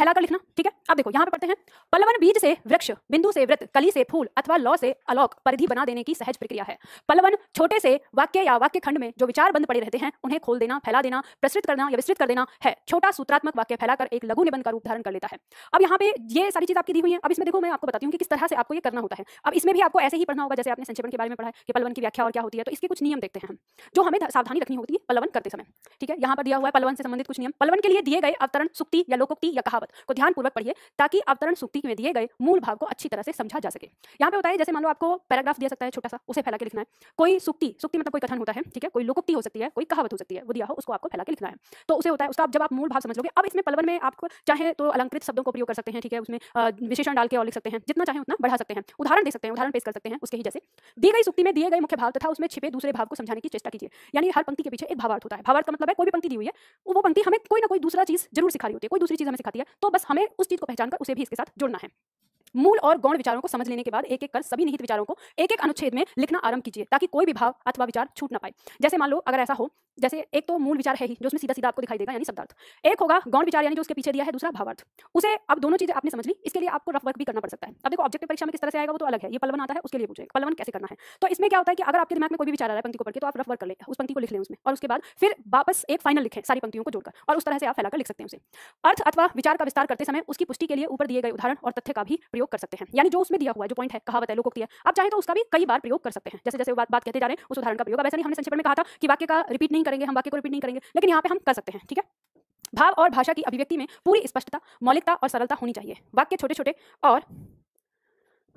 फैलाकर लिखना। ठीक है, अब देखो यहाँ पे पढ़ते हैं। पल्लवन बीज से वृक्ष, बिंदु से वृत्त, कली से फूल अथवा लौ से अलोक परिधि बना देने की सहज प्रक्रिया है। पल्लवन छोटे से वाक्य या वाक्य खंड में जो विचार बंद पड़े रहते हैं उन्हें खोल देना, फैला देना, प्रसृत करना या विस्तृत कर देना है। छोटा सूत्रात्मक वाक्य फैलाकर एक लघु निबंध का रूप धारण कर लेता है। अब यहाँ पे ये सारी चीज आपकी दी हुई है। अब इसमें देखो मैं आपको बताती हूँ कि किस तरह से आपको ये करना होता है। अब इसमें भी आपको ऐसे ही पढ़ना होगा जैसे आपने संक्षेपण के बारे में पढ़ा है कि पल्लवन की व्याख्या और क्या होती है। तो इसके कुछ नियम देखते हैं हम जो हमें सावधानी रखनी होती है पल्लवन करते समय। ठीक है, यहाँ पर दिया हुआ है पल्लवन से संबंधित कुछ नियम। पल्लवन के लिए दिए गए अवतरण, सुक्ति या लोकोक्ति या कहावत को ध्यानपूर्वक पढ़िए ताकि अवतरण सुक्ति में दिए गए मूल भाव को अच्छी तरह से समझा जा सके। यहाँ पे होता है जैसे मान लो आपको पैराग्राफ दिया सकता है छोटा सा, उसे फैला के लिखना है। कोई सुक्ति, सुक्ति मतलब कोई कथन होता है। ठीक है, कोई लोकोक्ति हो सकती है, कोई कहावत हो सकती है, वो दिया हो उसको आपको फैला के लिखना है। तो उसे होता है उसका जब आप मूल भाव समझ लोगे। अब इसमें पल्लवन में आपको चाहे तो अलंकृत शब्दों को प्रयोग कर सकते हैं। ठीक है, उसमें विशेषण डाल के और लिख सकते हैं, जितना चाहे उतना बढ़ा सकते हैं, उदाहरण दे सकते हैं, उदाहरण पेश कर सकते हैं उसके ही जैसे। दी गई सुक्ति में दिए गए मुख्य भाव तथा उसमें छिपे दूसरे भाव को समझाने की चेष्टा कीजिए। यानी हर पंक्ति के पीछे एक भावार्थ होता है। भावार्थ का मतलब है कोई भी पंक्ति दी हुई है वो पंक्ति हमें कोई ना कोई दूसरा चीज जरूर सिखा रही होती है, कोई दूसरी चीज हमें सिखाती है, तो बस हमें उस चीज को पहचान कर उसे भी इसके साथ जोड़ना है। मूल और गौण विचारों को समझ लेने के बाद एक एक कर सभी निहित विचारों को एक एक अनुच्छेद में लिखना आरंभ कीजिए ताकि कोई भी भाव अथवा विचार छूट ना पाए। जैसे मान लो अगर ऐसा हो, जैसे एक तो मूल विचार है ही जो उसमें सीधा सीधा आपको दिखाई देगा यानी शब्दार्थ, एक होगा गौण विचार यानी जो उसके पीछे दिया है, दूसरा भावार्थ। उसे अब दोनों चीजें आपने समझ ली, इसके लिए आपको रफ वर्क भी करना पड़ सकता है। अब देखो ऑब्जेक्टिव परीक्षा में किस तरह से आएगा वो तो अलग है, ये पल्लवन आता है उसके लिए पूछेगा पल्लवन कैसे करना है। तो इसमें क्या होता है कि अगर आपके दिमाग में कोई भी विचार आ रहा है पंक्ति को पढ़ के तो आप रफ वर्क कर ले, उस पंक्ति को लिख लें उसमें, और उसके बाद फिर वापस एक फाइनल लिखें सारी पंक्तियों को जोड़कर, और उस तरह से आप फैलाकर लिख सकते हैं उसे। अर्थ अथवा विचार का विस्तार करते समय उसकी पुष्टि के लिए ऊपर दिए गए उदाहरण और तथ्य का भी प्रयोग कर सकते हैं। यानी जो उसमें दिया हुआ है, जो पॉइंट है, कहावत है, लोकोक्ति है, आप चाहे तो उसका भी कई बार प्रयोग कर सकते हैं। जैसे जैसे बात कहते जा रहे हैं उस उदाहरण का प्रयोग। अब ऐसा नहीं हमने संक्षेपण में कहा था कि वाक्य का रिपीट नहीं करेंगे, हम वाक्य को रिपीट नहीं करेंगे, लेकिन यहाँ पे हम कर सकते हैं। ठीक है, भाव और भाषा की अभिव्यक्ति में पूरी स्पष्टता, मौलिकता और सरलता होनी चाहिए। वाक्य छोटे छोटे और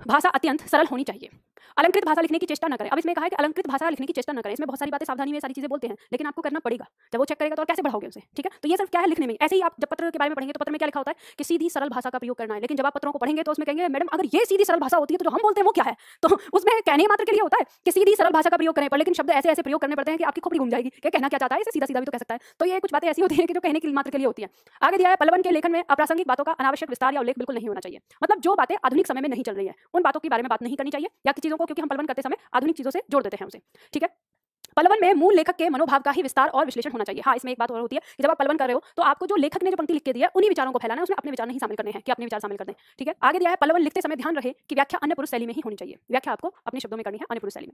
भाषा अत्यंत सरल होनी चाहिए। अलंकृत भाषा लिखने की चेष्टा न करें। अब इसमें कहा है कि अलंकृत भाषा लिखने की चेष्टा न करें। इसमें बहुत सारी बातें सावधानी में सारी चीजें बोलते हैं, लेकिन आपको करना पड़ेगा। जब वो चेक करेगा तो और कैसे बढ़ाओगे उसे। ठीक है, तो ये सिर्फ क्या है लिखने में। ऐसे ही आप जब पत्र के बारे में पढ़ेंगे तो पत्र में क्या लिखा होता है कि सीधी सरल भाषा का प्रयोग करना है, लेकिन जब आप पत्रों को पढ़ेंगे तो उसमें कहेंगे मैडम अगर ये सीधी सरल भाषा होती है तो जो हम बोलते हैं वो क्या है। तो उसमें कहने मात्र के लिए होता है कि सीधी सरल भाषा का प्रयोग करें, पर लेकिन शब्द ऐसे ऐसे प्रयोग करने पड़ते हैं कि आपकी खोपड़ी घूम जाएगी कि कहना क्या चाहता है, इसे सीधा सीधा भी तो कह सकता है। तो ये कुछ बातें ऐसी होती हैं कि जो कहने के मात्र के लिए होती है। आगे दिया है पल्लवन के लेखन में अप्रासंगिक बातों का अनावश्यक विस्तार या उल्लेख बिल्कुल नहीं होना चाहिए। मतलब जो बातें आधुनिक समय में नहीं चल रही है उन बातों के बारे में बात नहीं करनी चाहिए, या कि चीजों को, क्योंकि हम पल्लवन करते समय आधुनिक चीजों से जोड़ देते हैं उसे। ठीक है, पल्लवन में मूल लेखक के मनोभाव का ही विस्तार और विश्लेषण होना चाहिए। हाँ, इसमें एक बात और होती है कि जब आप पल्लवन कर रहे हो तो आपको जो लेखक ने जो पंक्ति लिख के दी है उन्हीं विचारों को फैलाना है, उसमें अपने विचार नहीं शामिल करने हैं कि अपने विचार शामिल कर दें। ठीक है, आगे दिया है पल्लवन लिखते समय ध्यान रहे कि व्याख्या अन्य पुरुष शैली में ही होनी चाहिए। व्याख्या आपको अपने शब्दों में करनी है, अन्य पुरुष शैली में।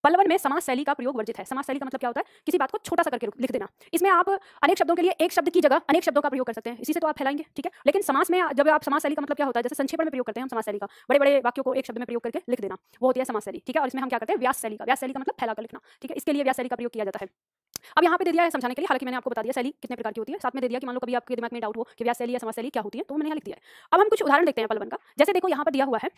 पल्लवन में समास शैली का प्रयोग वर्जित है। समास शैली का मतलब क्या होता है, किसी बात को छोटा सा करके लिख देना। इसमें आप अनेक शब्दों के लिए एक शब्द की जगह अनेक शब्दों का प्रयोग कर सकते हैं, इसी से तो आप फैलाएंगे। ठीक है, लेकिन समास में जब आप समास शैली का मतलब क्या होता है, जैसे संक्षेपण में प्रयोग करते हैं हम समास शैली का, बड़े बड़े वाक्यों को एक शब्द में प्रयोग करके लिख देना, वो होती है समास शैली। ठीक है, और इसमें हम क्या करते हैं, व्यास शैली का। व्यास शैली का मतलब फैला कर लिखना। ठीक है, इसके लिए व्यास शैली का प्रयोग किया जाता है। अब यहाँ पे दे दिया है समझाने के लिए, हालांकि मैंने आपको बता दिया शैली कितने प्रकार की होती है। साथ में दे दिया कि मान लो कभी आपके दिमाग में डाउट हो कि व्यास शैली या समास शैली क्या होती है, तो मैंने यहाँ लिख दिया है। अब हम कुछ उदाहरण देखते हैं पल्लवन का। जैसे देखो यहाँ पर दिया हुआ है,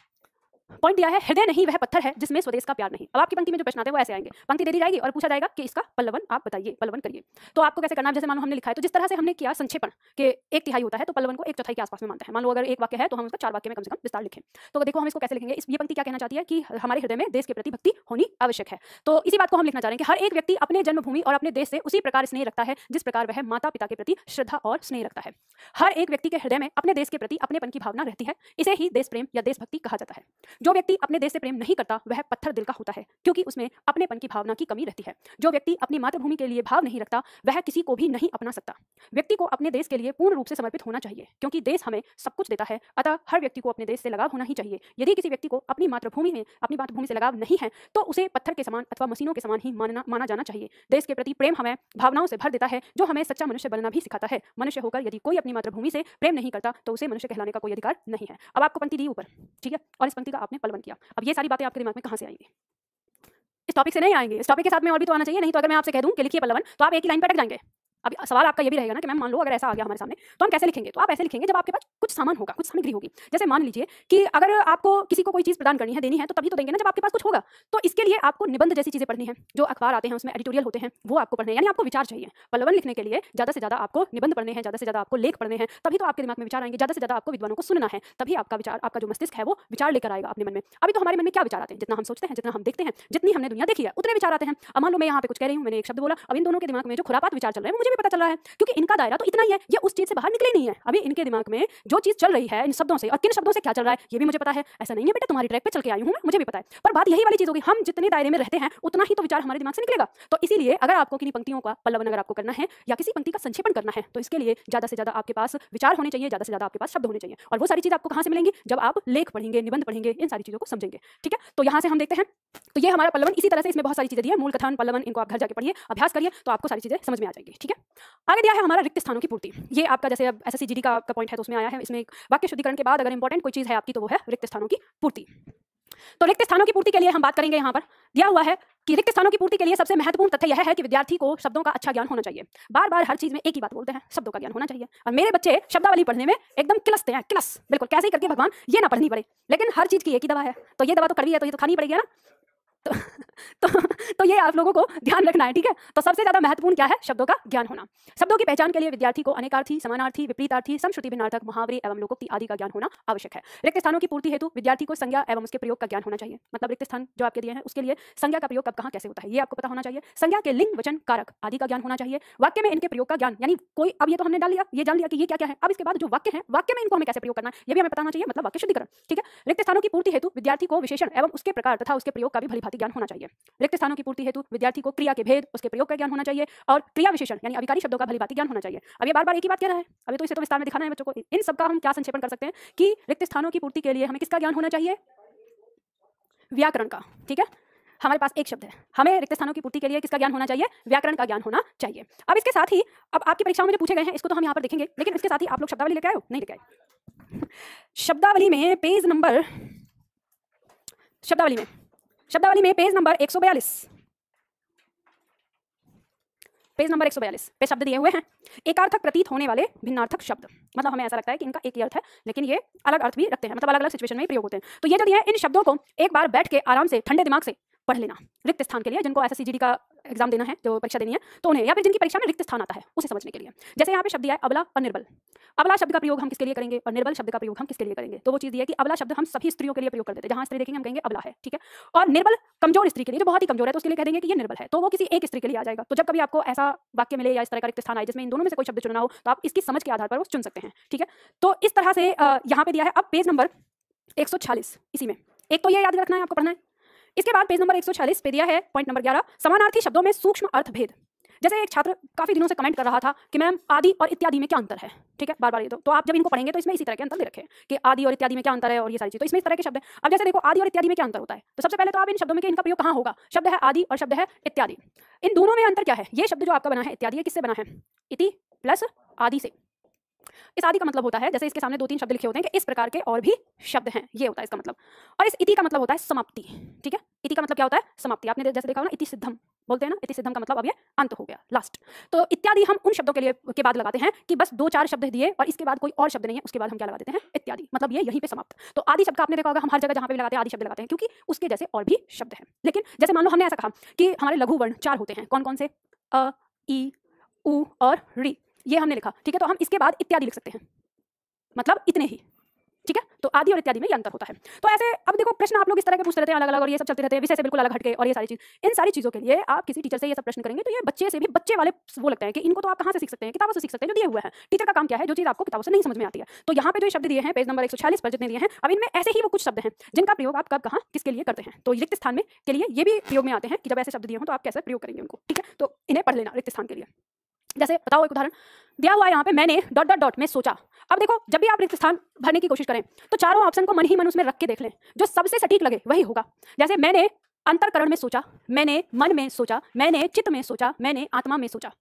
पॉइंट दिया है, हृदय नहीं वह पत्थर है जिसमें स्वदेश का प्यार नहीं। अब आपकी पंक्ति में जो प्रश्न आते हैं वो ऐसे आएंगे, पंक्ति दे दी जाएगी और पूछा जाएगा कि इसका पल्लवन आप बताइए, पल्लवन करिए। तो आपको कैसे करना है, जैसे मान लो हमने लिखा है तो जिस तरह से हमने किया संक्षेपण के एक तिहाई होता है तो पल्लवन को एक चौथाई के आसपास में मानते हैं। मान लो अगर एक वाक्य है तो हम उसका 4 वाक्य में कम से कम विस्तार लिखें। तो देखो हम इसको कैसे लिखेंगे, ये पंक्ति क्या कहना चाहती है कि हमारे हृदय में देश के प्रति भक्ति होनी आवश्यक है। तो इसी बात को हम लिखना चाह रहे हैं कि हर एक व्यक्ति अपने जन्मभूमि और अपने देश से उसी प्रकार स्नेह रखता है जिस प्रकार वह माता पिता के प्रति श्रद्धा और स्नेह रखता है। हर एक व्यक्ति के हृदय में अपने देश के प्रति अपनेपन की भावना रहती है, इसे ही देश प्रेम या देशभक्ति कहा जाता है। जो व्यक्ति अपने देश से प्रेम नहीं करता वह पत्थर दिल का होता है, क्योंकि उसमें अपनेपन की भावना की कमी रहती है। जो व्यक्ति अपनी मातृभूमि के लिए भाव नहीं रखता वह किसी को भी नहीं अपना सकता। व्यक्ति को अपने देश के लिए पूर्ण रूप से समर्पित होना चाहिए, क्योंकि देश हमें सब कुछ देता है। अतः हर व्यक्ति को अपने देश से लगाव होना ही चाहिए। यदि किसी व्यक्ति को अपनी मातृभूमि से लगाव नहीं है तो उसे पत्थर के समान अथवा मशीनों के समान ही माना जाना चाहिए। देश के प्रति प्रेम हमें भावनाओं से भर देता है, जो हमें सच्चा मनुष्य बनना भी सिखाता है। मनुष्य होकर यदि कोई अपनी मातृभूमि से प्रेम नहीं करता तो उसे मनुष्य कहलाने का कोई अधिकार नहीं है। अब आपको पंक्ति दी ऊपर, ठीक है, और इस पंक्ति का आपने पल्लवन किया। अब ये सारी बातें आपके दिमाग में कहां से आएंगी, इस टॉपिक से नहीं आएंगे, इस टॉपिक के साथ में और भी तो आना चाहिए। नहीं तो अगर मैं आपसे कह दूं कि लिखिए पल्लवन तो आप एक ही लाइन पर अटक जाएंगे। अब सवाल आपका ये भी रहेगा ना कि मैम मान लो अगर ऐसा आ गया हमारे सामने तो हम कैसे लिखेंगे। तो आप ऐसे लिखेंगे जब आपके पास कुछ सामान होगा, कुछ सामग्री होगी। जैसे मान लीजिए कि अगर आपको किसी को कोई चीज प्रदान करनी है, देनी है, तो तभी तो देंगे ना जब आपके पास कुछ होगा। तो इसके लिए आपको निबंध जैसी चीजें पढ़नी है, जो अखबार आते हैं उसमें एडिटोरियल होते हैं वो आपको पढ़ने हैं। यानी आपको विचार चाहिए। पल्लवन लिखने के लिए ज्यादा से ज्यादा आपको निबंध पढ़ने हैं, ज्यादा से ज्यादा आपको लेख पढ़ने हैं, तभी तो आपके दिमाग में विचार आएंगे। ज्यादा से ज्यादा आपको विद्वानों को सुनना है, तभी आपका विचार, आपका जो मस्तिष्क है वो विचार लेकर आएगा अपने मन में। अभी तो हमारे मन में क्या विचार आते हैं, जितना हम सोचते हैं, जितना हम देखते हैं, जितनी हमने दुनिया देखी है उतने विचार आते हैं। अब मान लो मैं यहाँ पे कुछ कह रही हूँ, मैंने एक शब्द बोला, अब इन दोनों के दिमाग में जो खुरापात विचार चल रहे हैं मुझे भी भी पता चल रहा है, क्योंकि इनका दायरा तो इतना ही है, ये उस चीज से बाहर निकले नहीं है। अभी इनके दिमाग में जो चीज चल रही है इन शब्दों से और किन शब्दों से क्या चल रहा है ये भी मुझे पता है। ऐसा नहीं है बेटा तुम्हारी ट्रैक पे चल के आई हूं मैं, मुझे भी पता है, पर बात यही वाली चीज होगी, हम जितने दायरे में रहते हैं उतना ही तो विचार हमारे दिमाग से निकलेगा। तो इसीलिए अगर आपको किन्हीं पंक्तियों का पल्लवन अगर आपको करना है या किसी पंक्ति का संक्षेपण करना है तो इसके लिए ज्यादा से ज्यादा आपके पास विचार होने चाहिए, ज्यादा से ज्यादा आपके पास शब्द होने चाहिए। और वो सारी चीज आपको कहां से मिलेंगी? जब आप लेख पढ़ेंगे, निबंध पढ़ेंगे, इन सारी चीजों को समझेंगे। ठीक है, तो यहां से हम देखते हैं, तो ये हमारा पल्लवन इसी तरह से, इसमें बहुत सारी चीजें दी है, मूल कथन पल्लवन, इनको आप घर जाके पढ़िए, अभ्यास करिए, तो आपको सारी चीजें समझ में आ जाएंगी। ठीक है, आगे दिया है हमारा रिक्त स्थानों की पूर्ति। ये आपका जैसे अब एसएससी जीडी का पॉइंट है तो उसमें आया है, इसमें वाक्य शुद्धिकरण के बाद अगर इंपॉर्टेंट कोई चीज है आपकी तो वो है रिक्त स्थानों की पूर्ति। तो रिक्त स्थानों की पूर्ति के लिए हम बात करेंगे। यहाँ पर दिया हुआ है कि रिक्त स्थानों की पूर्ति के लिए सबसे महत्वपूर्ण तथ्य यह है कि विद्यार्थी को शब्दों का अच्छा ज्ञान होना चाहिए। बार बार हर चीज में एक ही बात बोलते हैं, शब्दों का ज्ञान होना चाहिए। और मेरे बच्चे शब्दावली पढ़ने में एकदम किलसते हैं, किलस बिल्कुल, कैसे ही करके भगवान ये ना पढ़नी पड़े, लेकिन हर चीज की एक ही दवा है, तो ये दवा तो कड़वी है तो ये तो खानी पड़ेगी ना। तो, तो ये आप लोगों को ध्यान रखना है। ठीक है, तो सबसे ज्यादा महत्वपूर्ण क्या है? शब्दों का ज्ञान होना। शब्दों की पहचान के लिए विद्यार्थी को अनेकार्थी, समानार्थी, विपरीतार्थी, समश्रुति भिन्नार्थक, मुहावरे एवं लोकोक्ति आदि का ज्ञान होना आवश्यक है। रिक्त स्थानों की पूर्ति हेतु विद्यार्थी को संज्ञा एवं उसके प्रयोग का ज्ञान होना चाहिए। मतलब रिक्त स्थान जो आपके दिए हैं उसके लिए संज्ञा का प्रयोग कब कहाँ कैसे होता है ये आपको पता होना चाहिए। संज्ञा के लिंग, वचन, कारक आदि का ज्ञान होना चाहिए। वाक्य में इनके प्रयोग का ज्ञान, यानी कोई अब ये तो हमने डाल लिया, ये जान लिया कि ये क्या क्या है, अब इसके बाद जो वाक्य है, वाक्य में इनको हमें कैसे प्रयोग करना है ये भी हमें पता होना चाहिए, मतलब वाक्य शुद्धिकरण। ठीक है, रिक्त स्थानों की पूर्ति हेतु विद्यार्थी को विशेषण एवं उसके प्रकार तथा उसके प्रयोग का भी भलीभांति ज्ञान होना चाहिए। रिक्त स्थानों की पूर्ति हेतु विद्यार्थी को क्रिया के भेद, उसके प्रयोग का ज्ञान होना चाहिए और क्रिया विशेषण यानी अभिकारी शब्दों का भलीभांति ज्ञान होना चाहिए। अब ये बार-बार एक ही बात कह रहा है, अभी तो इसे तो विस्तार में दिखाना है बच्चों को। इन सब का हम क्या संक्षेपण कर सकते हैं कि रिक्त स्थानों की पूर्ति के लिए हमें किसका ज्ञान होना चाहिए? व्याकरण का। ठीक है, हमारे पास एक शब्द है, हमें रिक्त स्थानों की पूर्ति के लिए किसका ज्ञान होना चाहिए? व्याकरण का ज्ञान होना चाहिए। अब इसके साथ ही, अब आपकी परीक्षाओं में जो पूछे गए हैं इसको तो हम यहाँ पर देखेंगे, लेकिन इसके साथ ही आप लोग शब्दावली लेके आए हो? नहीं लेके आए। शब्दावली में पेज नंबर, शब्दावली में पेज नंबर 142, पेज नंबर 142 पे शब्द दिए हुए हैं। एकार्थक प्रतीत होने वाले भिन्नार्थक शब्द, मतलब हमें ऐसा लगता है कि इनका एक ही अर्थ है लेकिन ये अलग अर्थ भी रखते हैं, मतलब अलग अलग सिचुएशन में प्रयोग होते हैं। तो ये जो दिए हैं इन शब्दों को एक बार बैठ के आराम से ठंडे दिमाग से पढ़ लेना। रिक्त स्थान के लिए जिनको एसएससी जीडी का एग्जाम देना है, जो परीक्षा देनी है, तो उन्हें, या फिर जिनकी परीक्षा में रिक्त स्थान आता है उसे समझने के लिए। जैसे यहाँ पे शब्द दिया है अबला और निर्बल। अबला शब्द का प्रयोग हम किसके लिए करेंगे और निर्बल शब्द का प्रयोग हम किसके लिए करेंगे? तो वो चीज है कि अबला शब्द हम सभी स्त्रियों के लिए प्रयोग कर देते हैं, जहां स्त्री देखेंगे हम कहेंगे अबला है। ठीक है, और निर्बल कमजोर स्त्री के लिए, जो बहुत ही कमजोर है तो उसके लिए कह देंगे कि ये निर्बल है, तो वो किसी एक स्त्री के लिए आ जाएगा। तो जब कभी आपको ऐसा वाक्य मिले या इस तरह का रिक्त स्थान आए जिसमें इन दोनों में से कोई शब्द चुनना हो तो आप इसकी समझ के आधार पर वो चुन सकते हैं। ठीक है, तो इस तरह से यहाँ पे दिया है। अब पेज नंबर 146, इसी में एक तो ये याद रखना है आपको, पढ़ना है। इसके बाद पेज नंबर 146 पे दिया है पॉइंट नंबर 11, समानार्थी शब्दों में सूक्ष्म अर्थ भेद। जैसे एक छात्र काफी दिनों से कमेंट कर रहा था कि मैम आदि और इत्यादि में क्या अंतर है। ठीक है, बार बार ये तो आप जब इनको पढ़ेंगे तो इसमें इसी तरह के अंतर दे रखे हैं कि आदि और इत्यादि में क्या अंतर है और ये सारी चीज, तो इसमें इस तरह के शब्द है। अब जैसे देखो आदि और इत्यादि में क्या अंतर होता है, तो सबसे पहले तो आप इन शब्दों में इनका प्रयोग कहाँ होगा? शब्द है आदि और शब्द है इत्यादि, इन दोनों में अंतर क्या है? ये शब्द जो आपका बना है इत्यादि, किससे बना है? इति प्लस आदि से। इस आदि का मतलब होता है, जैसे इसके सामने 2-3 शब्द लिखे होते हैं कि इस प्रकार के और भी शब्द हैं, ये होता है इसका मतलब। और इस इति का मतलब होता है समाप्ति। ठीक है, इति का मतलब क्या होता है? समाप्ति। आपने जैसे देखा हो ना, इति सिद्धम बोलते हैं ना, इति सिद्धम का मतलब अब ये अंत हो गया, लास्ट। तो इत्यादि हम उन शब्दों के लिए के बाद लगाते हैं कि बस 2-4 शब्द दिए और इसके बाद कोई और शब्द नहीं है, उसके बाद हम क्या लगा देते हैं? इत्यादि, मतलब ये यहीं पे समाप्त। तो आदि शब्द का आपने देखा होगा, हम हर जगह जहां पे भी लगाते हैं आदि शब्द लगाते हैं क्योंकि उसके जैसे और भी शब्द हैं। लेकिन जैसे मान लो हमने ऐसा कहा कि हमारे लघु वर्ण 4 होते हैं, कौन कौन से? अ, ई, उ और ऋ, ये हमने लिखा। ठीक है, तो हम इसके बाद इत्यादि लिख सकते हैं, मतलब इतने ही। ठीक है, तो आदि और इत्यादि में ये अंतर होता है। तो ऐसे अब देखो प्रश्न आप लोग इस तरह के पूछते रहते हैं अलग अलग, और ये सब चलते रहते हैं विषय से बिल्कुल अलग हटके, और ये सारी चीज, इन सारी चीजों के लिए आप किसी टीचर से ये सब प्रश्न करेंगे तो ये बच्चे से भी, बच्चे वाले वो लगता है कि इनको तो आप कहाँ से सीख सकते हैं? किताबों से सीख सकते हैं जो दिए हुए हैं। टीचर का काम क्या है? जो चीज आपको किताबों से नहीं समझ में आती है। तो यहाँ पे जो शब्द दिए हैं पेज नंबर 146 पर जितने दिए हैं, अब इनमें ऐसे ही वो कुछ शब्द हैं जिनका प्रयोग आप कब कहाँ किसके लिए करते हैं। तो रिक्त स्थान में के लिए ये भी प्रयोग में आते हैं कि जब ऐसे शब्द दिए हों तो आप कैसे प्रयोग करेंगे उनको। ठीक है, तो इन्हें पढ़ लेना रिक्त स्थान के लिए। जैसे बताओ एक उदाहरण दिया हुआ है यहाँ पे, मैंने डॉट डॉट डॉट में सोचा। अब देखो जब भी आप रिक्त स्थान भरने की कोशिश करें तो चारों ऑप्शन को मन ही मन उसमें रख के देख लें, जो सबसे सटीक लगे वही होगा। जैसे मैंने अंतरकरण में सोचा, मैंने मन में सोचा, मैंने चित्त में सोचा, मैंने आत्मा में सोचा।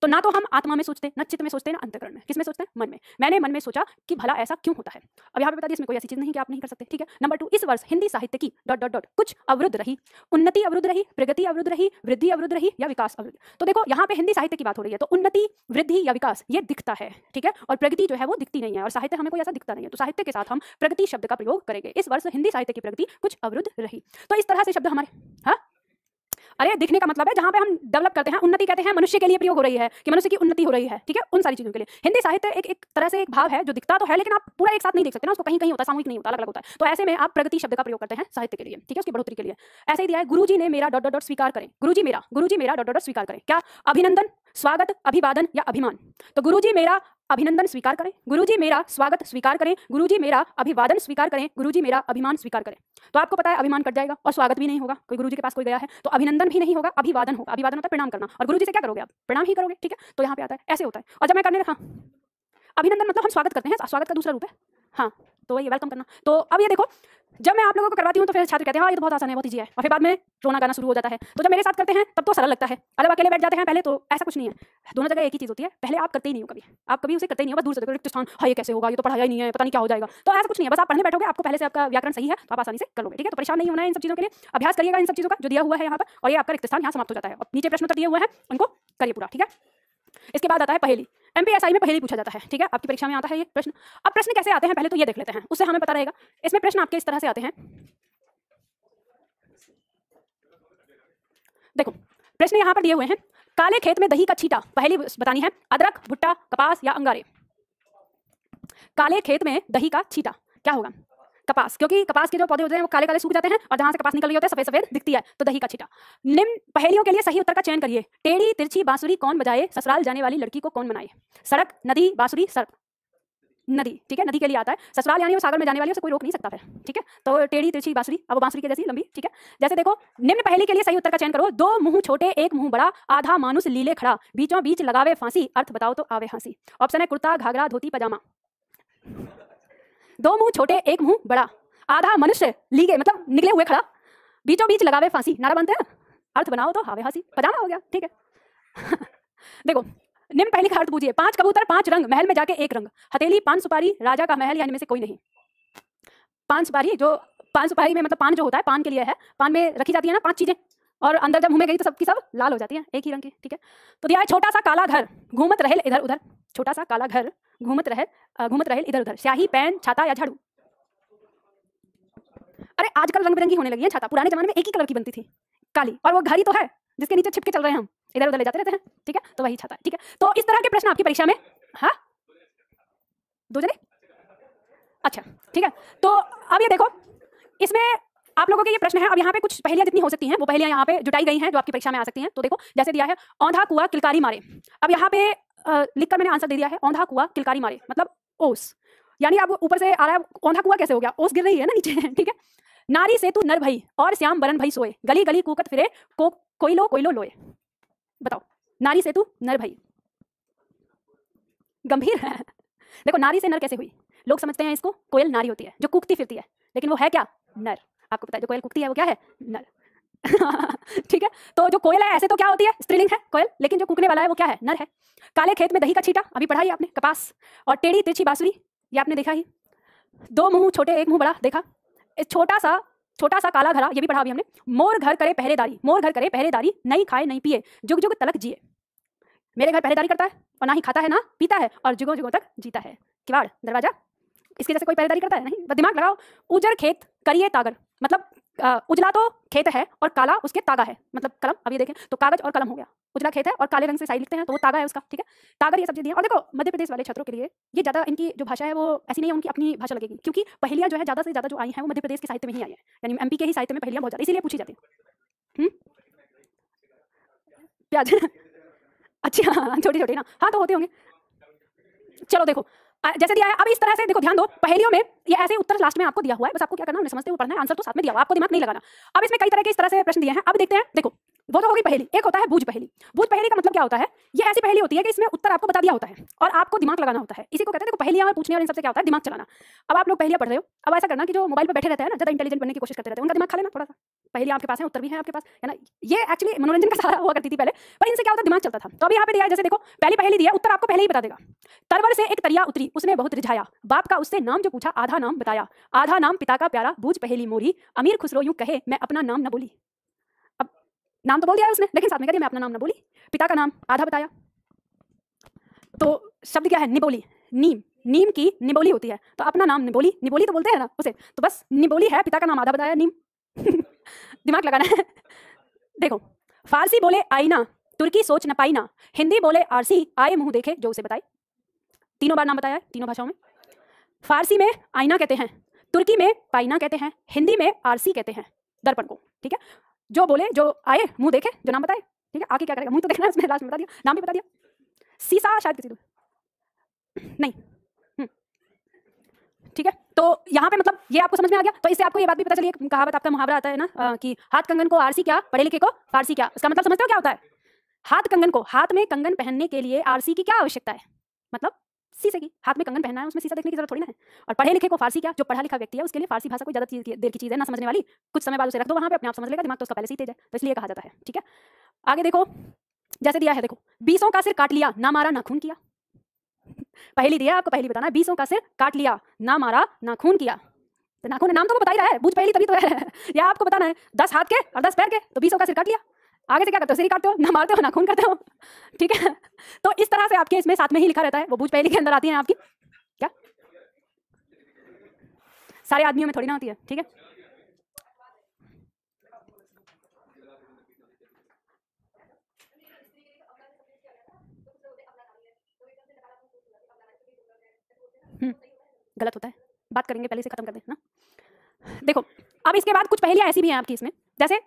तो ना तो हम आत्मा में सोचते, ना चित्त में सोचते, ना अंतःकरण में, किस में सोचते हैं? मन में। मैंने मन में सोचा कि भला ऐसा क्यों होता है। अब यहाँ पे बता दिए इसमें कोई ऐसी चीज नहीं कि आप नहीं कर सकते। ठीक है, नंबर 2, इस वर्ष हिंदी साहित्य की डॉट डॉट डॉट कुछ अवरुद्ध रही, उन्नति अवरुद्ध रही, प्रगति अवरुद्ध रही, वृद्धि अवरुद्ध रही या विकास अवरुद्ध। तो देखो यहाँ पे हिंदी साहित्य की बात हो रही है, तो उन्नति, वृद्धि या विकास ये दिखता है। ठीक है, और प्रगति जो है वो दिखती नहीं है, और साहित्य हमें कोई ऐसा दिखता नहीं है, तो साहित्य के साथ हम प्रगति शब्द का प्रयोग करेंगे। इस वर्ष हिंदी साहित्य की प्रगति कुछ अवरुद्ध रही। तो इस तरह से शब्द हमारे, हाँ अरे दिखने का मतलब है जहां पे हम डेवलप करते हैं, उन्नति कहते हैं मनुष्य के लिए प्रयोग हो रही है कि मनुष्य की उन्नति हो रही है। ठीक है, उन सारी चीजों के लिए हिंदी साहित्य एक तरह से एक भाव है जो दिखता तो है लेकिन आप पूरा एक साथ नहीं देख सकते ना, उसको कहीं कहीं होता है, सामूहिक नहीं होता, अलग अलग होता है। तो ऐसे में आप प्रगति शब्द का प्रयोग करते हैं साहित्य के लिए। ठीक है, उसकी बढ़ोतरी के लिए। ऐसे ही दिया है गुरुजी ने मेरा डॉट डॉट डॉट स्वीकार करें, गुरुजी मेरा डॉट डॉट डॉट स्वीकार करें। क्या अभिनंदन स्वागत, अभिवादन या अभिमान। तो गुरुजी मेरा अभिनंदन स्वीकार करें, गुरुजी मेरा स्वागत स्वीकार करें, गुरुजी मेरा अभिवादन स्वीकार करें, गुरुजी मेरा अभिमान स्वीकार करें। तो आपको पता है अभिमान कट जाएगा और स्वागत भी नहीं होगा, कोई गुरुजी के पास कोई गया है तो अभिनंदन भी नहीं होगा, अभिवादन होगा। अभिवादन होता है प्रणाम करना, और गुरुजी से क्या करोगे आप? प्रणाम ही करोगे, ठीक है। तो यहाँ पे आता है, ऐसे होता है। और जब मैं करने लगा, अभिनंदन मतलब हम स्वागत करते हैं, स्वागत का दूसरा रूप है, हाँ, तो वही वेलकम करना। तो अब ये देखो, जब मैं आप लोगों को करवाती हूँ तो फिर छात्र कहते हैं हाँ ये तो बहुत आसान है, बहुत ईजी है, और फिर बाद में रोना गाना शुरू हो जाता है। तो जब मेरे साथ करते हैं तब तो सरल लगता है, अगर अकेले बैठ जाते हैं पहले तो ऐसा कुछ नहीं है, दोनों जगह एक ही चीज़ होती है। पहले आप करते ही नहीं हो, कभी आप कभी उसे करते ही नहीं हो, बस दूर से देखो, रिक्त स्थान, हाँ ये कैसे होगा, ये तो पढ़ाया ही नहीं है, पता नहीं क्या हो जाएगा। तो ऐसा कुछ नहीं है, बस आप पढ़ने बैठोगे, आपको पहले से आपका व्याकरण सही है तो आप आसानी से कर लोगे, ठीक है। तो परेशान नहीं होना है इन सब चीज़ों के लिए, अभ्यास करिएगा इन सब चीज़ों का जो दिया हुआ है यहाँ पर, और ये आपका रिक्त स्थान यहाँ समाप्त हो जाता है। और नीचे प्रश्न उत्तर दिए हुए हैं उनको करिए पूरा, ठीक है। इसके बाद आता है पहेली। एमपीएसआई में पहेली पूछा जाता है, ठीक है, आपकी परीक्षा में आता है ये प्रश्न। अब प्रश्न कैसे आते हैं पहले तो ये देख लेते हैं, उससे हमें पता रहेगा। इसमें प्रश्न आपके इस तरह से आते हैं, देखो प्रश्न यहाँ पर दिए हुए हैं। काले खेत में दही का छींटा, पहेली बतानी है। अदरक, भुट्टा, कपास या अंगारे। काले खेत में दही का छींटा क्या होगा? कपास, क्योंकि कपास के जो पौधे होते हैं वो काले काले सूख जाते हैं और जहां से कपास निकल रही होती है सफेद सफेद दिखती है, तो दही का छींटा। निम्न पहेलियों के लिए सही उत्तर का चयन करिए। टेढ़ी तिरछी बांसुरी कौन बजाए, ससुराल जाने वाली लड़की को कौन मनाए। सड़क, नदी, बांसुरी, सर्प। नदी, ठीक है, नदी के लिए आता है। ससुराल यानी वो सागर में जाने वाली, उसे कोई रोक नहीं सकता फिर, ठीक है। तो टेढ़ी तिरछी बांसुरी, अब बांसुरी के जैसी लंबी, ठीक है। जैसे देखो, निम्न पहेली के लिए सही उत्तर का चयन करो। दो मुंह छोटे एक मुंह बड़ा, आधा मानुस लीले खड़ा, बीचों बीच लगावे फांसी, अर्थ बताओ तो आवे हंसी। ऑप्शन है कुर्ता, घाघरा, धोती, पजामा। दो मुंह छोटे एक मुंह बड़ा, आधा मनुष्य लीगे मतलब निकले हुए खड़ा, बीचों बीच लगावे फांसी, नारा बनते हैं, अर्थ बनाओ तो हावे हंसी, पजामा हो गया, ठीक है। देखो निम्न पहली का अर्थ पूछिए। 5 कबूतर 5 रंग, महल में जाके एक रंग। हथेली, पान सुपारी, राजा का महल, यानी में से कोई नहीं। पान सुपारी, जो पान सुपारी में मतलब पान जो होता है पान के लिए है, पान में रखी जाती है ना 5 चीजें, और अंदर जब मुंह में गई तो सबकी सब लाल हो जाती है, एक ही रंग की, ठीक है। तो दिया है छोटा सा काला घर, घूमत रहेल इधर उधर। छोटा सा काला घर, घूमत रहेल इधर उधर। स्याही, पेन, छाता या झाड़ू। अरे आजकल रंग बिरंगी होने लगी है छाता, पुराने जमाने में एक ही कलर की बनती थी, काली, और वो घर ही तो है जिसके नीचे छिपके चल रहे हैं हम, इधर उधर ले जाते रहते हैं, ठीक है। तो वही छाता है, ठीक है। तो इस तरह के प्रश्न आपकी परीक्षा में, हाँ 2 जने, अच्छा ठीक है। तो अब ये देखो, इसमें आप लोगों के ये प्रश्न है। अब यहाँ पे कुछ पहेलियां जितनी हो सकती हैं वो पहेलियां यहाँ पे जुटाई गई हैं जो आपकी परीक्षा में आ सकती हैं। तो देखो जैसे दिया है, औंधा कुआं किलकारी मारे। अब यहाँ पे लिखकर मैंने आंसर दे दिया है, औंधा कुआं किलकारी मारे मतलब ओस, यानी अब ऊपर से आ रहा है, औंधा कुआं कैसे हो गया, ओस गिर रही है ना नीचे, ठीक है। नारी सेतु नर भई, और श्याम बरन भई सोए, गली गली कूकत फिरे, कोयलो कोयलो लोए। बताओ, नारी सेतु नर भई, गंभीर है। देखो नारी से नर कैसे हुई, लोग समझते हैं इसको कोयल नारी होती है जो कूकती फिरती है, लेकिन वो है क्या, नर। आपको पता है जो कोयल कूकती है वो क्या है, नर। ठीक है। तो जो कोयल है ऐसे तो क्या होती है, स्त्रीलिंग है कोयल, लेकिन जो कूकने वाला है वो क्या है, नर है। काले खेत में दही का छींटा, अभी पढ़ा ही आपने, कपास। और टेढ़ी तिरछी बांसुरी, ये आपने देखा ही। 2 मुंह छोटे एक मुंह बड़ा, देखा। छोटा सा काला घड़ा, ये भी पढ़ा अभी हमने। मोर घर करे पहरेदारी, मोर घर करे पहरेदारी, नहीं खाए नहीं पिए, जुग जुग तलक जिए। मेरे घर पहरेदारी करता है और ना ही खाता है ना पीता है, और जुगों जुगों तक जीता है। किवाड़, दरवाजा, इसके जैसे कोई पहरेदारी करता है नहीं, दिमाग लगाओ। उजर खेत करिए तागर, मतलब उजला तो खेत है और काला उसके तागा है, मतलब कलम। अभी देखें तो कागज और कलम हो गया, उजला खेत है और काले रंग से साइड लिखते हैं तो वो तागा है उसका, ठीक है। तागर ये सब चीजें। और देखो मध्य प्रदेश वाले छात्रों के लिए ये ज्यादा, इनकी जो भाषा है वो ऐसी नहीं है, उनकी अपनी भाषा लगेगी, क्योंकि पहेलियां जो है ज्यादा से ज्यादा जो आई हैं वो मध्य प्रदेश के साहित्य में ही आई है, यानी एमपी के ही साहित्य में पहेलियां बहुत ज्यादा इसीलिए पूछी जाती है। प्याज अच्छा, छोटी छोटी ना, हाँ तो होते होंगे। चलो देखो जैसे दिया है, अब इस तरह से देखो, ध्यान दो, पहेलियों में ये ऐसे उत्तर लास्ट में आपको दिया हुआ है, बस आपको क्या करना है, समझते हुए पढ़ना है, आंसर तो साथ में दिया हुआ, आपको दिमाग नहीं लगाना। अब इसमें कई तरह के इस तरह से प्रश्न दिए हैं, अब देखते हैं। देखो वो तो होगी पहेली, एक होता है बूझ पहेली। बूझ पहेली का मतलब क्या होता है, ये ऐसी पहेली होती है कि इसमें उत्तर आपको बता दिया होता है और आपको दिमाग लगाना होता है, इसी को कहते हैं। देखो पहेलियां में पूछने और इन सबसे क्या होता है, दिमाग चलाना। अब आप लोग पहेलियां पढ़ रहे हो, अब ऐसा करना कि जो मोबाइल पर बैठे रहते हैं ना, ज्यादा इंटेलिजेंट बनने की कोशिश करते रहते हैं, उनका दिमाग खा लेना थोड़ा सा। पहेलियां आपके पास है, उत्तर भी है आपके पास, है ना। ये एक्चुअली मनोरंजन का सहारा हुआ करती थी पहले, पर इनसे क्या होता है, दिमाग चलता था। तो अभी यहाँ पे दिया है, जैसे देखो पहली पहेली दिया, उत्तर आपको पहले ही बता देगा। तरवर से एक तरिया उतरी, उसने बहुत रिझाया, बाप का उससे नाम जो पूछा, आधा नाम बताया, आधा नाम पिता का प्यारा, बूझ पहेली मोरी, अमीर खुसरो यूं कहे, मैं अपना नाम न बोली। अब नाम तो बोल दिया है उसने, लेकिन साथ में कह दिया मैं अपना नाम न बोली, पिता का नाम आधा बताया। तो शब्द क्या है, निबोली, नीम, नीम की निबोली होती है, तो अपना नाम निबोली, निबोली तो बोलते हैं ना उसे, तो बस निबोली है, पिता का नाम आधा बताया, नीम। दिमाग लगाना है। देखो फारसी बोले आईना, तुर्की सोच न पाई ना, हिंदी बोले आरसी, आए मुंह देखे जो उसे बताए। तीनों बार नाम बताया है, तीनों भाषाओं में। फारसी में आईना कहते हैं, तुर्की में पाइना कहते हैं, हिंदी में आरसी कहते हैं दर्पण को, ठीक है। जो बोले, जो आए मुंह देखे, जो नाम बताए, ठीक है, आगे क्या करेगा मुझे तो देखना है, उसने लास्ट में बता दिया, नाम भी बता दिया। सीसा शायद किसी नहीं, ठीक है। तो यहाँ पे मतलब ये आपको समझ में आ गया। तो इससे आपको ये बात भी पता चली, एक कहावत आपका मुहावरा आता है ना कि हाथ कंगन को आरसी क्या, पढ़े लिखे को फारसी क्या। इसका मतलब समझते हो क्या होता है? हाथ कंगन को, हाथ में कंगन पहनने के लिए आरसी की क्या आवश्यकता है, मतलब शीशे की। हाथ में कंगन पहनना है, उसमें शीशा देखने की जरूरत थोड़ी ना है। और पढ़े लिखे को फारसी क्या, जो पढ़ा लिखा व्यक्ति है उसके लिए फारसी भाषा कोई ज्यादा देर की चीज है ना समझने वाली, कुछ समय बाद उसे रख दो वहां पे, अपने आप समझ लेगा, दिमाग तो उसका पहले से ही तेज है, तो इसलिए कहा जाता है। ठीक है, आगे देखो, जैसे दिया है, देखो 20 का सिर काट लिया, ना मारा ना खून किया। पहली दिया आपको, पहली बताना है, 20 का सिर काट लिया, ना मारा ना खून किया। तो नाखून नाम तो वो बता ही रहा है, बूझ पहली तभी तो है। या आपको बताना है 10 हाथ के और 10 पैर के, तो 20 का सिर काट लिया। आगे से क्या करते हो, सिर ही काटते हो, ना मारते हो ना खून करते हो। ठीक है, तो इस तरह से आपके इसमें साथ में ही लिखा रहता है, वो बूझ पहली के अंदर आती है आपकी, क्या सारे आदमियों में थोड़ी ना होती है। ठीक है, गलत होता है, बात करेंगे, पहले से खत्म कर दें ना। देखो अब इसके बाद कुछ पहेलियां ऐसी भी हैं आपकी इसमें, जैसे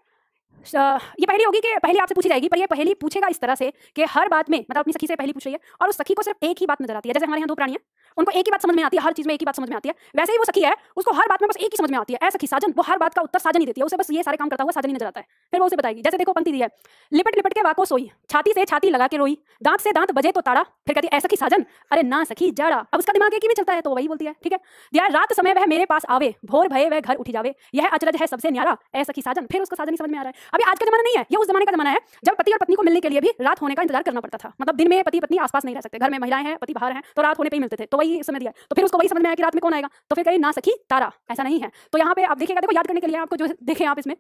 ये पहेली होगी कि पहेली आपसे पूछी जाएगी, पर ये पहेली पूछेगा इस तरह से कि हर बात में, मतलब अपनी सखी से पहेली पूछ रही है और उस सखी को सिर्फ एक ही बात नजर आती है। जैसे हमारे यहाँ दो प्राणी हैं, उनको एक ही बात समझ में आती है, हर चीज में एक ही बात समझ में आती है, वैसे ही वो सखी है, उसको हर बात में बस एक ही समझ में आती है। ऐसा सखी साजन, वो हर बात का उत्तर साजन ही देती है, उसे बस ये सारे काम करता हुआ साजन ही नजर आता है। फिर वो उसे बताएगी, जैसे देखो पंक्ति दी है, लिपट लिपट के वाको सोई, छाती से छाती लगा के रोई, दांत से दांत बजे तो ताड़ा, फिर कहती है ऐसा सखी साजन, अरे ना सखी जाड़ा। अब उसका दिमाग एक ही में चलता है तो वही बोलती है। ठीक है, दिया रात समय वह मेरे पास आवे, भोर भये वह घर उठी जावे, यह अचरज है सबसे न्यारा, ऐसा सखी साजन। फिर उसको साजन ही समझ में आ रहा है। अभी आज का जमाना नहीं है, ये उस जमाने का जमाना है जब पति और पत्नी को मिलने के लिए भी रात होने का इंतजार करना पड़ता था। मतलब दिन में पति पत्नी आसपास नहीं रह सकते, घर में महिलाएं हैं, पति बाहर हैं, तो रात होने पे ही मिलते थे, तो वही समय दिया। तो फिर उसको वही समझ में आया कि रात में कौन आएगा, तो फिर कहे ना सखी तारा, ऐसा नहीं है। तो यहाँ पे आप देखिएगा, देखो याद करने के लिए आपको जो देखें आप इसमें,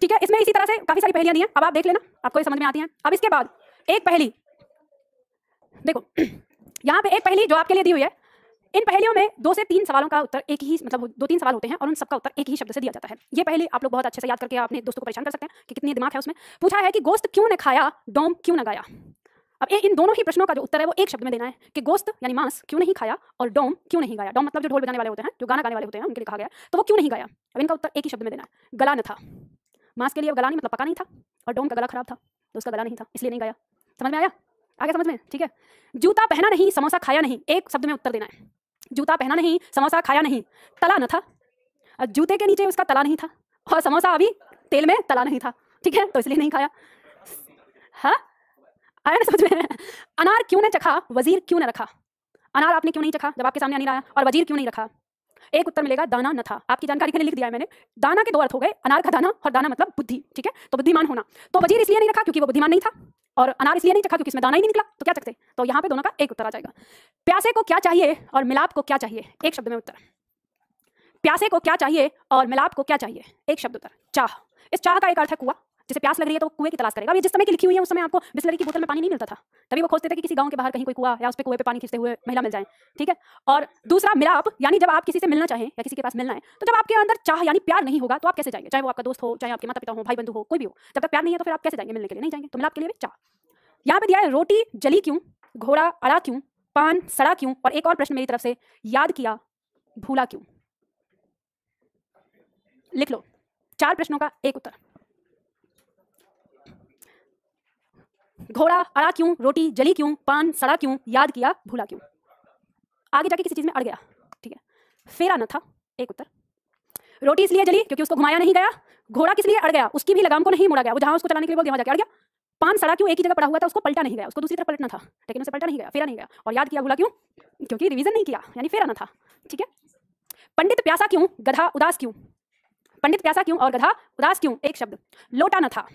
ठीक है, इसमें इसी तरह से काफी सारी पहेलियां दी हैं, अब आप देख लेना, आपको ये समझ में आती हैं। अब इसके बाद एक पहेली देखो, यहाँ पे एक पहेली जो आपके लिए दी हुई है, इन पहेलियों में 2 से 3 सवालों का उत्तर एक ही, मतलब 2-3 सवाल होते हैं और उन सबका उत्तर एक ही शब्द से दिया जाता है। ये पहेली आप लोग बहुत अच्छे से याद करके अपने दोस्तों को परेशान कर सकते हैं कि कितनी दिमाग है उसमें। पूछा है कि गोश्त क्यों न खाया, डोम क्यों न गाया। अब इन दोनों ही प्रश्नों का जो उत्तर है वो एक शब्द में देना है कि गोश्त यानी मांस क्यों नहीं खाया और डोम क्यों नहीं गाया। डोम मतलब जो ढोल बजाने वाले होते हैं, जो गाना गाने वाले होते हैं, उनके लिए कहा गया, तो वो क्यों नहीं गाया। अब इनका उत्तर एक ही शब्द में देना है, गला न था। मांस के लिए गला नहीं, मतलब पका नहीं था, और डोम का गला खराब था तो उसका गला नहीं था, इसलिए नहीं गाया। समझ में आया, आगे समझ में। ठीक है, जूता पहना नहीं, समोसा खाया नहीं, एक शब्द में उत्तर देना है। जूता पहना नहीं, समोसा खाया नहीं, तला न था। जूते के नीचे उसका तला नहीं था और समोसा अभी तेल में तला नहीं था, ठीक है, तो इसलिए नहीं खाया। हाँ, आया ना समझ में। अनार क्यों न चखा, वजीर क्यों न रखा। अनार आपने क्यों नहीं चखा जब आपके सामने अनार आया, और वजीर क्यों नहीं रखा। एक उत्तर मिलेगा, दाना न था। आपकी जानकारी के लिए लिख दिया है मैंने। दाना के 2 अर्थ हो गए, अनार का दाना, और दाना मतलब बुद्धि, ठीक है, तो बुद्धिमान होना। तो वजीर इसलिए नहीं रखा क्योंकि वो बुद्धिमान नहीं था, और अनार इसलिए नहीं चखा क्योंकि इसमें दाना ही नहीं निकला, तो क्या चखते। तो यहाँ पे दोनों का एक उत्तर आ जाएगा। प्यासे को क्या चाहिए और मिलाप को क्या चाहिए, एक शब्द में उत्तर। प्यासे को क्या चाहिए और मिलाप को क्या चाहिए, एक शब्द उत्तर, चाह। इस चाह का एक अर्थ है कुआं, जैसे प्यास लग रही है तो कुएं की तलाश करेगा। ये जिस समय की लिखी हुई है उस समय आपको बिस्लरी की बोतल में पानी नहीं मिलता था, तभी वो खोजते थे कि किसी गांव के बाहर कहीं कोई कुआं या उस पे कुएं पे पानी खींचते हुए महिला मिल जाए। ठीक है, और दूसरा मिलाप, यानी जब आप किसी से मिलना चाहें या किसी के पास मिलना है, तो जब आपके अंदर चाह यानी प्यार नहीं होगा तो आप कैसे जाएंगे, चाहे वो आपका दोस्त हो, चाहे आपके माता पिता हो, भाई बंधु हो, कोई भी हो, जब तक प्यार नहीं है तो फिर आप कैसे जाएंगे मिलने के लिए, नहीं जाएंगे। तो मिलाप के लिए भी चाह। यहाँ पे दिया है, रोटी जली क्यों, घोड़ा अड़ा क्यों, पान सड़ा क्यों, और एक और प्रश्न मेरी तरफ से, याद किया भूला क्यों। लिख लो, 4 प्रश्नों का एक उत्तर। घोड़ा अड़ा क्यों, रोटी जली क्यों, पान सड़ा क्यों, याद किया भूला क्यों। आगे जाके किसी चीज में अड़ गया, ठीक है, फेरा न था, एक उत्तर। रोटी इसलिए जली क्योंकि उसको घुमाया नहीं गया। घोड़ा किस लिए अड़ गया, उसकी भी लगाम को नहीं मोड़ा गया, वो जहां उसको चलाने के लिए बोल दिया वहां जाके अड़ गया। पान सड़ा क्यों, एक ही जगह पड़ा हुआ था, उसको पलटा नहीं गया, उसको दूसरी तरफ पलटना था, लेकिन उसे पलटा नहीं गया, फेरा नहीं गया। और याद किया भूला क्यों, क्योंकि रिवीजन नहीं किया, यानी फेरा न था। ठीक है, पंडित प्यासा क्यों, गधा उदास क्यों। पंडित प्यासा क्यों और गधा उदास क्यों, एक शब्द, लोटा न था।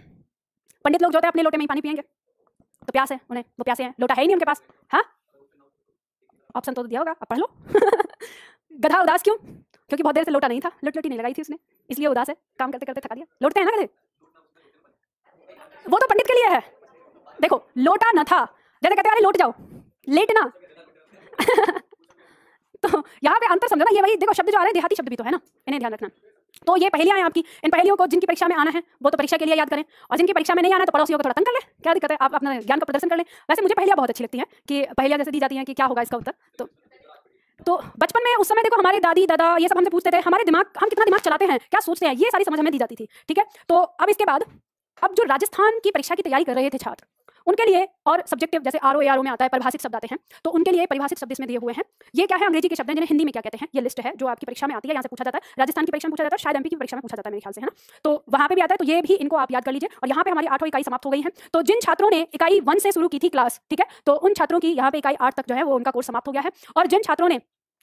पंडित लोग जो होते हैं अपने लोटे में ही पानी पियेंगे, तो प्यास है उन्हें, वो प्यासे हैं, लोटा है ही नहीं उनके पास। हाँ, ऑप्शन तो दिया होगा, अब पढ़ लो। गधा उदास क्यों, क्योंकि बहुत देर से लोटा नहीं था, लोटी नहीं लगाई थी उसने, इसलिए उदास है, काम करते करते थका दिया। लोटते हैं ना गधे, वो तो पंडित के लिए है। देखो लोटा न था, जैसे कहते हैं अरे लौट जाओ, लेटना। तो यहाँ पे अंतर समझो ना, ये वही देखो शब्द जो आ रहे हैं देहाती शब्द भी तो है ना, इन्हें ध्यान रखना। तो ये पहेलियां हैं आपकी, इन पहेलियों को जिनकी परीक्षा में आना है वो तो परीक्षा के लिए याद करें, और जिनकी परीक्षा में नहीं आना है तो पड़ोसियों को थोड़ा तंग कर ले, क्या दिक्कत है, आप अपना ज्ञान का प्रदर्शन कर लें। वैसे मुझे पहेलियां बहुत अच्छी लगती हैं कि पहेलियां जैसे दी जाती हैं कि क्या होगा इसका उत्तर। तो बचपन में उस समय देखो हमारे दादी दादा ये सब हमसे पूछते थे, हमारे दिमाग, हम कितना दिमाग चलाते हैं, क्या सोचते हैं, ये सारी समझ हमें दी जाती थी। ठीक है, तो अब इसके बाद अब जो राजस्थान की परीक्षा की तैयारी कर रहे थे छात्र, उनके लिए और सब्जेक्टिव जैसे आरओ एआरओ में आता है परिभाषित शब्द आते हैं, तो उनके लिए परिभाषित शब्द इसमें दिए हुए हैं। ये क्या है, अंग्रेजी के शब्द हैं जिन्हें हिंदी में क्या कहते हैं, ये लिस्ट है जो आपकी परीक्षा में आती है, यहाँ से पूछा जाता है, राजस्थान की परीक्षा में पूछा जाता है, शायद एमपी की परीक्षा में पूछा जाता है मेरे ख्याल से, है ना। तो वहाँ पे भी आता है, तो ये भी इनको आप याद कर लीजिए। और यहाँ पे हमारी 8वीं इकाई समाप्त हो गई है। तो जिन छात्रों ने इकाई 1 से शुरू की थी क्लास, ठीक है, तो उन छात्रों की यहाँ पे इकाई 8 तक जो है वो उनका कोर्स समाप्त हो गया है। और जिन छात्रों ने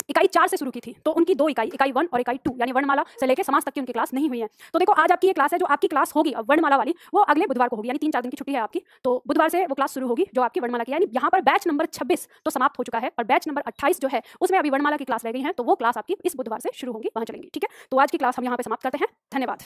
इकाई 4 से शुरू की थी, तो उनकी 2 इकाई, इकाई 1 और इकाई 2 यानी वर्णमाला से लेकर समास तक की उनकी क्लास नहीं हुई है। तो देखो आज आपकी ये क्लास है, जो आपकी क्लास होगी अब वर्णमाला वाली, वो अगले बुधवार को होगी, यानी 3-4 दिन की छुट्टी है आपकी, तो बुधवार से वो क्लास शुरू होगी जो आपकी वर्णमाला की। यानी यहाँ पर बैच नंबर 26 तो समाप्त हो चुका है, और बैच नंबर 28 जो है उसमें अभी वर्णमाला की क्लास रह गई है, तो वो क्लास आपकी इस बुधवार से शुरू होगी, वहां चलेंगी। ठीक है, तो आज की क्लास हम यहाँ पे समाप्त करते हैं। धन्यवाद।